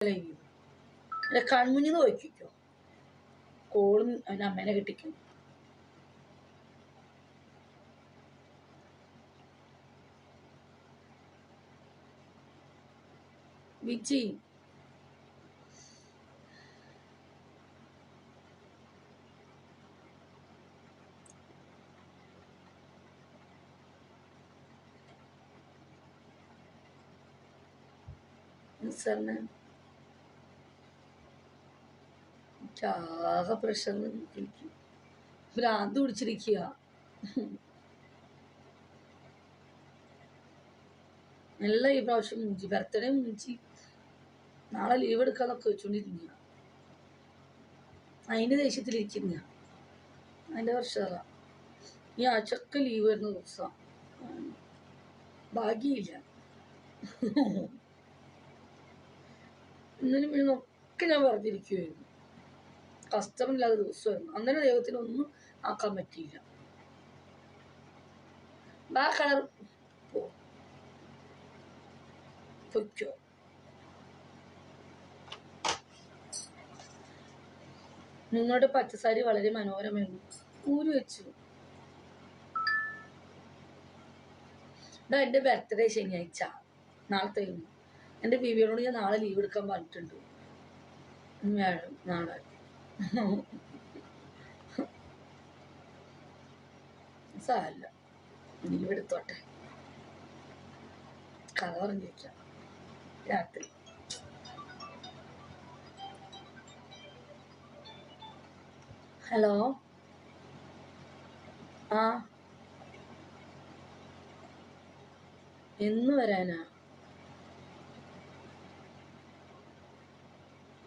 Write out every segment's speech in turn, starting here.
എൻ്റെ കൺമുന്നിൽ നിന്ന് നോക്കിക്കോ. കോളും അവൻ്റെ അമ്മേനെ കെട്ടിക്കും. വിജി സാറിന് ആകെ പ്രഷറിൽ ഭ്രാന്ത് പിടിച്ചിരിക്കുക. നല്ല ഈ പ്രാവശ്യം മുഞ്ചി ബർത്ത്ഡേ മുഞ്ചി നാളെ ലീവ് എടുക്കാന്നൊക്കെ വെച്ചോണ്ടിരുന്ന അതിൻ്റെ ദേഷ്യത്തിലിരിക്കുന്ന അതിൻ്റെ വർഷമല്ല ഈ ആഴ്ചയൊക്കെ ലീവ് വരുന്ന ദിവസം ഭാഗ്യമില്ല. ഇന്നലും ഇന്നൊക്കെ ഞാൻ പറഞ്ഞിരിക്കുമായിരുന്നു. കസ്റ്റമറില്ലാത്ത ദിവസമായിരുന്നു. അന്നേരം ദൈവത്തിനൊന്നും ആക്കാൻ പറ്റിയില്ല. ആ കളർ പൊയ്ക്കോ. നിങ്ങളുടെ പച്ചസാരി വളരെ മനോഹരമായിരുന്നു. ഊരി വെച്ചു. എൻ്റെ ബർത്ത്ഡേ ശനിയാഴ്ച നാളത്തെ. എൻ്റെ ബിബിയോട് ഞാൻ നാളെ ലീവ് എടുക്കാൻ പറഞ്ഞിട്ടുണ്ട്. നാളെ സാരല്ല, ലീവ് എടുത്തോട്ടെ. കഥ പറഞ്ഞിരിക്കാം രാത്രി. ഹലോ, ആ എന്ന് വരാനാ?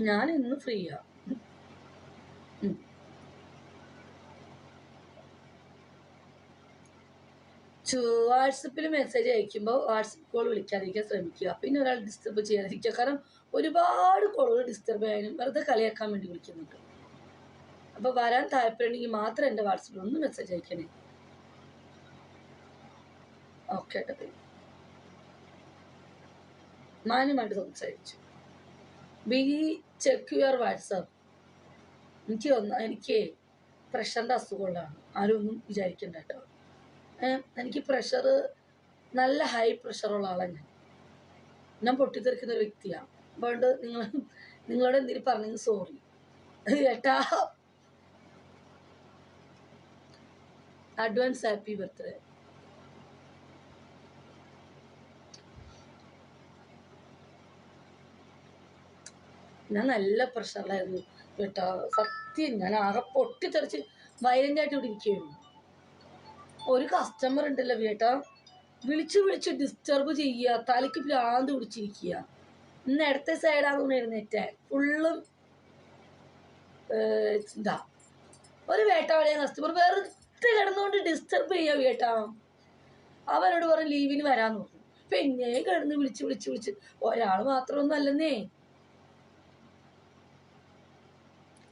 ഞാൻ ഇന്ന് ഫ്രീയാ. വാട്സപ്പിൽ മെസ്സേജ് അയക്കുമ്പോൾ വാട്സപ്പ് കോൾ വിളിക്കാതിരിക്കാൻ ശ്രമിക്കുക. പിന്നെ ഒരാൾ ഡിസ്റ്റർബ് ചെയ്യാതിരിക്കുക. കാരണം ഒരുപാട് കോളുകൾ ഡിസ്റ്റർബ് ചെയ്യാനും വെറുതെ കളിയാക്കാൻ വേണ്ടി വിളിക്കുന്നുണ്ട്. അപ്പോൾ വരാൻ താല്പര്യമുണ്ടെങ്കിൽ മാത്രം എൻ്റെ വാട്സപ്പിൽ ഒന്ന് മെസ്സേജ് അയക്കണേ. ഓക്കെ കേട്ടോ. മാന്യമായിട്ട് സംസാരിച്ചു. B check your WhatsApp. എനിക്ക് പ്രഷറിൻ്റെ അസുഖമുള്ളതാണ്. ആരും ഒന്നും വിചാരിക്കണ്ട കേട്ടോ. എനിക്ക് പ്രഷർ നല്ല ഹൈ പ്രഷറുള്ള ആളാണ്. ഞാൻ പൊട്ടിത്തെറിക്കുന്ന ഒരു വ്യക്തിയാണ്. അതുകൊണ്ട് നിങ്ങളോട് എന്തെങ്കിലും പറഞ്ഞെങ്കിൽ സോറി കേട്ടാ. Advance happy birthday. ഞാൻ നല്ല പ്രഷറിലായിരുന്നു കേട്ടോ. സത്യം ഞാൻ ആകെ പൊട്ടിത്തെറിച്ച് വയലൻ്റായിട്ട് ഇവിടെ ഇരിക്കുകയായിരുന്നു. ഒരു കസ്റ്റമർ ഉണ്ടല്ലോ ചേട്ടാ, വിളിച്ച് ഡിസ്റ്റർബ് ചെയ്യുക, തലയ്ക്ക് ഭ്രാന്ത് പിടിച്ചിരിക്കുക. ഇന്ന് ഇടത്തെ സൈഡാണെന്ന് എഴുന്നേറ്റേ ഫുള്ളും ഇതാ. ഒരു വേട്ടാവളിയ കസ്റ്റമർ വെറുതെ കിടന്നുകൊണ്ട് ഡിസ്റ്റർബ് ചെയ്യുക വേട്ടാ. അവനോട് പറഞ്ഞ് ലീവിന് വരാന്ന് പറഞ്ഞു. പിന്നെ കിടന്ന് വിളിച്ച് ഒരാൾ മാത്രമൊന്നും അല്ലെന്നേ.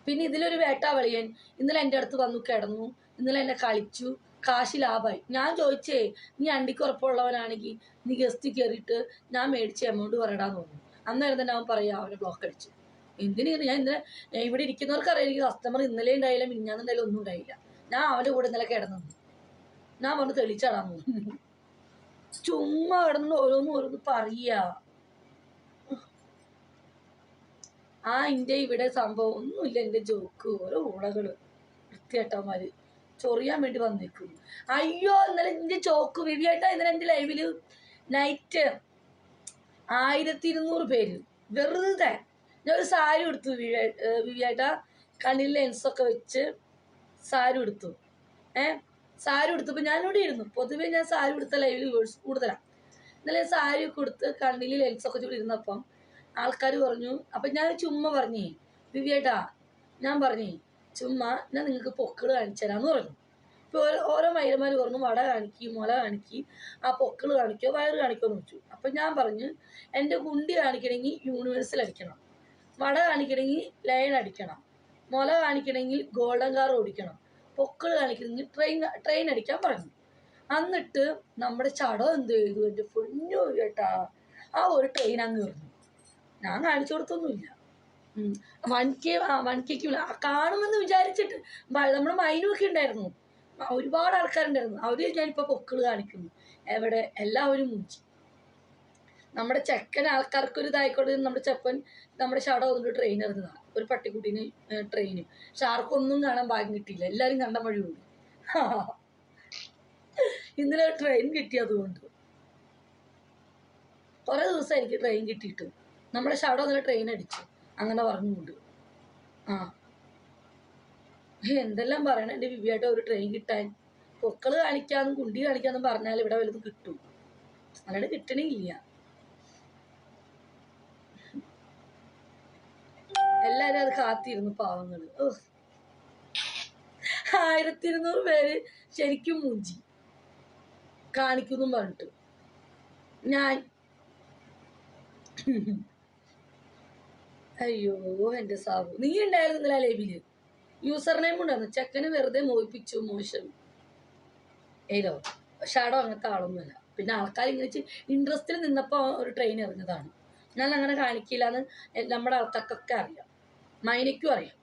പിന്നെ ഇതിലൊരു വേട്ടാവളിയൻ ഇന്നലെ എൻ്റെ അടുത്ത് വന്നു കിടന്നു. ഇന്നലെ എന്നെ കളിച്ചു. കാശ് ലാഭമായി. ഞാൻ ചോദിച്ചേ, നീ അണ്ടിക്ക് ഉറപ്പുള്ളവനാണെങ്കിൽ നീ ഗസ്റ്റ് കയറിയിട്ട് ഞാൻ മേടിച്ച എമൗണ്ട് പറയടാന്ന് തോന്നുന്നു. അന്നേരം തന്നെ അവൻ പറയാം അവനെ ബ്ലോക്ക് അടിച്ചു. ഞാൻ ഇന്നലെ ഇവിടെ ഇരിക്കുന്നവർക്ക് അറിയാം എനിക്ക് കസ്റ്റമർ ഇന്നലെ ഉണ്ടായില്ല, മിഞ്ഞാന്നുണ്ടായില്ല, ഒന്നും ഉണ്ടായില്ല. ഞാൻ അവൻ്റെ കൂടെ ഇന്നലെ കിടന്നു. ഞാൻ വന്ന് തെളിച്ചാടാന്ന് തോന്നുന്നു. ചുമ്മാ കിടന്നു ഓരോന്ന് പറയുക. എൻ്റെ ഇവിടെ സംഭവം ഒന്നുമില്ല. എൻ്റെ ജോക്ക് ഓരോ ഊളകള് വൃത്തിയേട്ടന്മാര് ചൊറിയാൻ വേണ്ടി വന്നേക്കുന്നു. അയ്യോ, ഇന്നലെ എൻ്റെ ചോക്ക് വിവിയേട്ടാ. ഇന്നലെ എൻ്റെ ലൈവില് നൈറ്റ് 1200 പേര് വെറുതെ. ഞാൻ ഒരു സാരി എടുത്തു വിവിയേട്ടാ. കണ്ണിൽ ലെൻസൊക്കെ വെച്ച് സാരി എടുത്തു. സാരി എടുത്തപ്പോൾ ഞാനിവിടെ ഇരുന്നു. പൊതുവെ ഞാൻ സാരി എടുത്ത ലൈവിൽ വ്യൂവേഴ്സ് കൂടുതലാണ്. ഇന്നലെ സാരി ഒക്കെ എടുത്ത് കണ്ണിൽ ലെൻസൊക്കെ ചൂടി ഇരുന്നപ്പം ആൾക്കാർ പറഞ്ഞു. അപ്പം ഞാൻ ചുമ്മാ പറഞ്ഞേ, വിവിയേട്ടാ ഞാൻ പറഞ്ഞേ ചുമ്മാ ഞാൻ നിങ്ങൾക്ക് പൊക്കിള് കാണിച്ചു തരാമെന്ന് പറഞ്ഞു. ഇപ്പോൾ ഓരോ മൈലന്മാർ പറഞ്ഞു വട കാണിക്കി, മുല കാണിക്കി, ആ പൊക്കിള് കാണിക്കോ വയറ് കാണിക്കോ എന്ന് വെച്ചു. അപ്പം ഞാൻ പറഞ്ഞു എൻ്റെ കുണ്ടി കാണിക്കണമെങ്കിൽ യൂണിവേഴ്സൽ അടിക്കണം, വട കാണിക്കണമെങ്കിൽ ലയൺ അടിക്കണം, മുല കാണിക്കണമെങ്കിൽ ഗോൾഡൻ കാർ ഓടിക്കണം, പൊക്കിള് കാണിക്കണമെങ്കിൽ ട്രെയിൻ അടിക്കാൻ പറഞ്ഞു. എന്നിട്ട് നമ്മുടെ ചടം എന്ത് ചെയ്തു, എൻ്റെ പൊന്നു കേട്ടാ, ആ ഒരു ട്രെയിൻ അങ്ങ് വരുന്നു. ഞാൻ കാണിച്ചു കൊടുത്തൊന്നുമില്ല. 1K 1Kക്ക് കാണുമെന്ന് വിചാരിച്ചിട്ട് നമ്മുടെ മൈനൊക്കെ ഉണ്ടായിരുന്നു, ഒരുപാട് ആൾക്കാരുണ്ടായിരുന്നു. അവർ ഞാനിപ്പോൾ പൊക്കിള് കാണിക്കുന്നു. എവിടെ എല്ലാവരും മുഞ്ചി. നമ്മുടെ ചെക്കൻ ആൾക്കാർക്കൊരു ഇതായിക്കോട്ടെ, നമ്മുടെ ചെപ്പൻ നമ്മുടെ ഷട വന്നിട്ട് ട്രെയിൻ ഇറങ്ങുന്നതാണ്, ഒരു പട്ടിക്കുട്ടീന് ട്രെയിന്. പക്ഷെ ആർക്കൊന്നും കാണാൻ ഭാഗ്യം കിട്ടിയില്ല, എല്ലാവരും കണ്ട വഴി പോയി. ഇന്നലെ ട്രെയിൻ കിട്ടിയതുകൊണ്ട് കുറേ ദിവസം എനിക്ക് ട്രെയിൻ കിട്ടിയിട്ട് നമ്മുടെ ഷട വന്നിട്ട് ട്രെയിൻ അടിച്ചു അങ്ങനെ പറഞ്ഞുകൊണ്ട്. എന്തെല്ലാം പറയണ എൻ്റെ വിവിയായിട്ട് ഒരു ട്രെയിൻ കിട്ടാൻ. പൊക്കള് കാണിക്കാന്നും കുണ്ടി കാണിക്കാന്നും പറഞ്ഞാൽ ഇവിടെ വലുതും കിട്ടും, അല്ലാണ്ട് കിട്ടണില്ല. എല്ലാരും അത് കാത്തിരുന്നു പാവങ്ങള്. 1200 പേര് ശരിക്കും മൂഞ്ചി കാണിക്കുന്നു പറഞ്ഞിട്ട്. ഞാൻ അയ്യോ എൻ്റെ സാബു, നീ ഉണ്ടായിരുന്നില്ല ലൈവില്. യൂസർ നെയിം ഉണ്ടായിരുന്നു. ചെക്കന് വെറുതെ മോഹിപ്പിച്ചു, മോശം. ഏതോ ഷാഡോ അങ്ങനത്തെ ആളൊന്നുമല്ല. പിന്നെ ആൾക്കാർ ഇങ്ങനെ ഇൻട്രസ്റ്റിൽ നിന്നപ്പോൾ ഒരു ട്രെയിൻ ഇറങ്ങിയതാണ്. ഞാൻ അങ്ങനെ കാണിക്കില്ല എന്ന് നമ്മുടെ ആൾക്കാർക്കൊക്കെ അറിയാം, മൈനയ്ക്കും അറിയാം.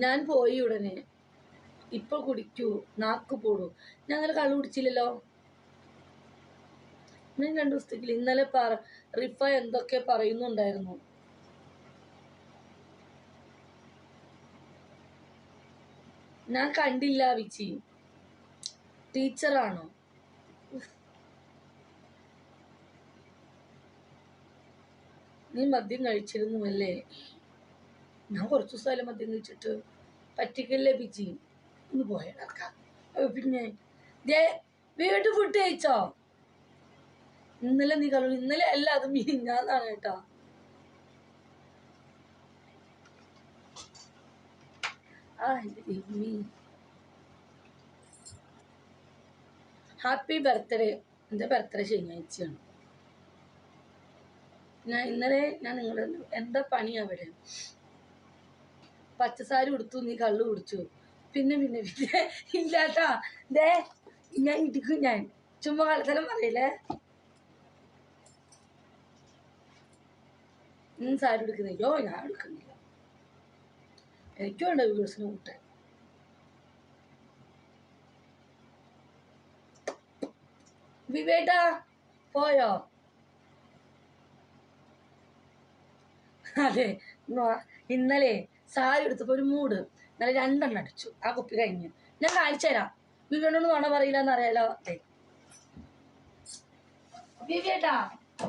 ഞാൻ പോയി ഉടനെ ഇപ്പൊ കുടിക്കൂ, നാക്ക് പോടൂ. ഞാൻ അങ്ങനെ കള്ളു കുടിച്ചില്ലല്ലോ. ഞാൻ 2 ദിവസത്തേക്കില്ല. ഇന്നലെ റിഫ എന്തൊക്കെ പറയുന്നുണ്ടായിരുന്നു. ഞാൻ കണ്ടില്ല. വിച്ചി ടീച്ചറാണോ? നീ മദ്യം കഴിച്ചിരുന്നു അല്ലേ? ഞാൻ കുറച്ചു ദിവസമല്ലേ മദ്യം കഴിച്ചിട്ട്. പറ്റിക്കല്ലേ ബിജി, ഒന്ന് പോയടക്കാം. പിന്നെ വീട്ടിൽ ഫുഡ് കഴിച്ചോ? ഇന്നലെ നീ കളു. ഇന്നലെ അല്ല, അത് മിനിഞ്ഞാന്നാണ് കേട്ടോ. Happy birthday. എൻ്റെ ബർത്ത്ഡേ ശനിയാഴ്ചയാണ്. ഇന്നലെ ഞാൻ നിങ്ങളുടെ എന്താ പണി അവിടെ? പച്ചസാരി ഉടുത്തു, നീ കള്ളു കുടിച്ചു. പിന്നെ പിന്നെ പിന്നെ ഇല്ലാട്ടാ. ഞാൻ ഇടിക്കും. ഞാൻ ചുമ്മാ കളത്തരം പറയില്ലേ. സാരി എടുക്കുന്നില്ലോ? ഞാൻ എടുക്കുന്നില്ല. എനിക്കും ഉണ്ട് വീഴ്സിന് കൂട്ടാൻ. വിവേട്ടാ പോയോ? അതെ, ഇന്നലെ സാരി എടുത്തപ്പോ ഒരു മൂഡ്, ഇന്നലെ 2 എണ്ണം അടിച്ചു. ആ കുപ്പി കഴിഞ്ഞു. ഞാൻ കാണിച്ചു തരാം. വിവേട്ടൊന്നും വേണ പറയില്ല എന്നറിയാലോ. അതെ വിവേട്ടാ,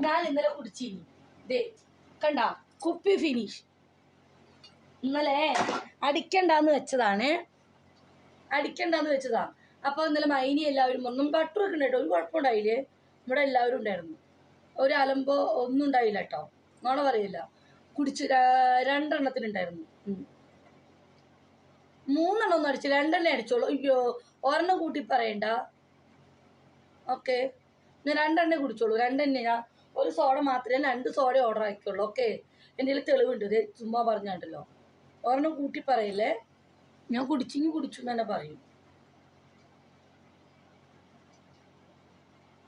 ഞാൻ ഇന്നലെ കുടിച്ചിരുന്നു. ദേ കണ്ട കുപ്പി ഫിനിഷ്. ഇന്നലെ അടിക്കണ്ടെന്ന് വെച്ചതാണ്, അടിക്കണ്ടെന്ന് വെച്ചതാ. അപ്പൊ ഇന്നലെ മൈനി എല്ലാവരും ഒന്നും ബട്ടർ ഒക്കെ ഉണ്ടായിട്ടോ, ഒരു കുഴപ്പമുണ്ടായില്ലേ. ഇവിടെ എല്ലാവരും ഉണ്ടായിരുന്നു, ഒരു അലമ്പോ ഒന്നും ഉണ്ടായില്ല കേട്ടോ. നോണ പറയില്ല. കുടിച്ചു 2 എണ്ണത്തിനുണ്ടായിരുന്നു. 3 എണ്ണം ഒന്നും അടിച്ചു, 2 എണ്ണേ അടിച്ചോളൂ. അയ്യോ, ഒരെണ്ണം കൂട്ടി പറയണ്ട. ഓക്കെ, ഞാൻ 2 എണ്ണേ കുടിച്ചോളൂ. 2 എണ്ണ ഞാൻ ഒരു സോഡ മാത്രമേ 2 സോഡ ഓർഡർ ആക്കിയുള്ളൂ. ഓക്കെ, എൻ്റെ കയ്യിൽ തെളിവുണ്ട്. ഇത് ചുമ്മാ പറഞ്ഞാണ്ടല്ലോ. ഒരെണ്ണം കൂട്ടി പറയില്ലേ. ഞാൻ കുടിച്ചെങ്കിൽ കുടിച്ചു എന്ന് തന്നെ പറയും.